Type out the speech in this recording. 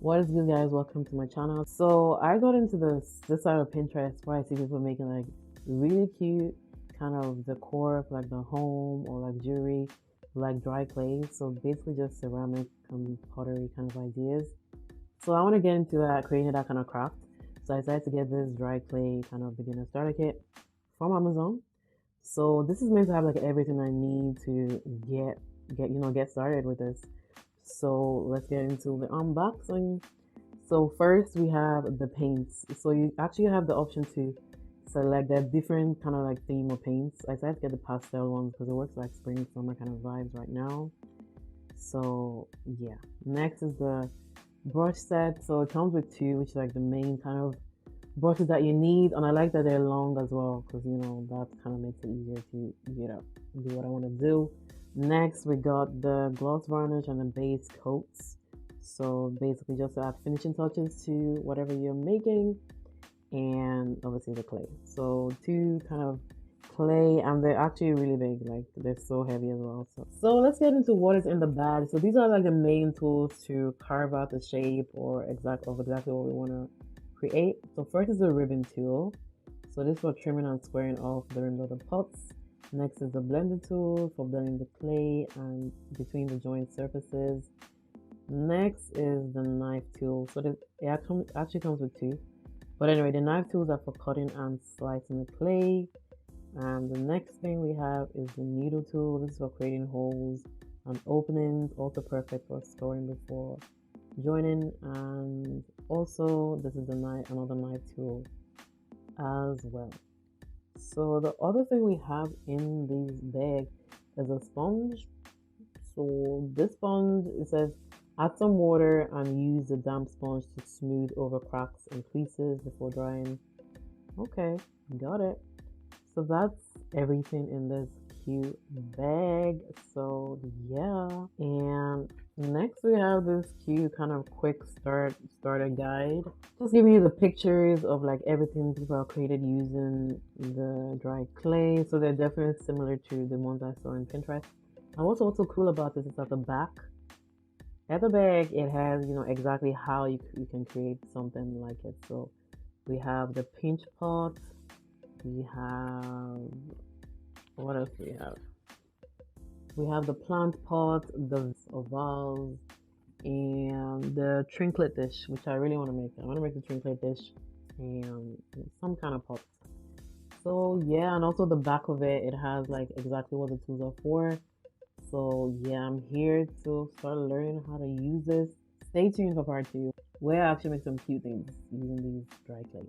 What is good, guys? Welcome to my channel. So I got into this side of Pinterest where I see people making like really cute kind of decor for like the home or like jewelry, like dry clay. So basically just ceramic and pottery kind of ideas. So I want to get into that, creating that kind of craft. So I decided to get this dry clay kind of beginner starter kit from Amazon. So this is meant to have like everything I need to get started with this. So let's get into the unboxing. So first we have the paints. So you actually have the option to select a different kind of like theme of paints. I decided to get the pastel ones because it works like spring summer kind of vibes right now. So yeah, next is the brush set. So it comes with two, which is like the main kind of brushes that you need, and I like that they're long as well because that kind of makes it easier to do what I want to do. Next we got the gloss varnish and the base coats. So basically just to add finishing touches to whatever you're making, and obviously the clay. So two kind of clay, and they're actually really big, like they're so heavy as well. So let's get into what is in the bag. So these are like the main tools to carve out the shape or exactly what we want to create. So first is the ribbon tool. So this is for trimming and squaring off the rims of the pots. Next is the blender tool for blending the clay and between the joint surfaces. Next is the knife tool. So it actually comes with two. But anyway, the knife tools are for cutting and slicing the clay. And the next thing we have is the needle tool. This is for creating holes and openings, also perfect for storing before joining. And also this is another knife tool as well. So the other thing we have in this bag is a sponge. So this sponge, it says add some water and use the damp sponge to smooth over cracks and creases before drying. Okay, got it. So that's everything in this cute bag. So yeah, and next we have this cute kind of quick starter guide, just giving you the pictures of like everything people have created using the dry clay. So they're definitely similar to the ones I saw in Pinterest. And what's also cool about this is at the back at the bag it has exactly how you can create something like it. So we have the pinch pot, we have, what else do we have? We have the plant pot, the vase, and the trinket dish, which I really want to make. I want to make the trinket dish and some kind of pot. So yeah, and also the back of it has like exactly what the tools are for. So yeah, I'm here to start learning how to use this. Stay tuned for part 2, where I actually make some cute things using these dry clay.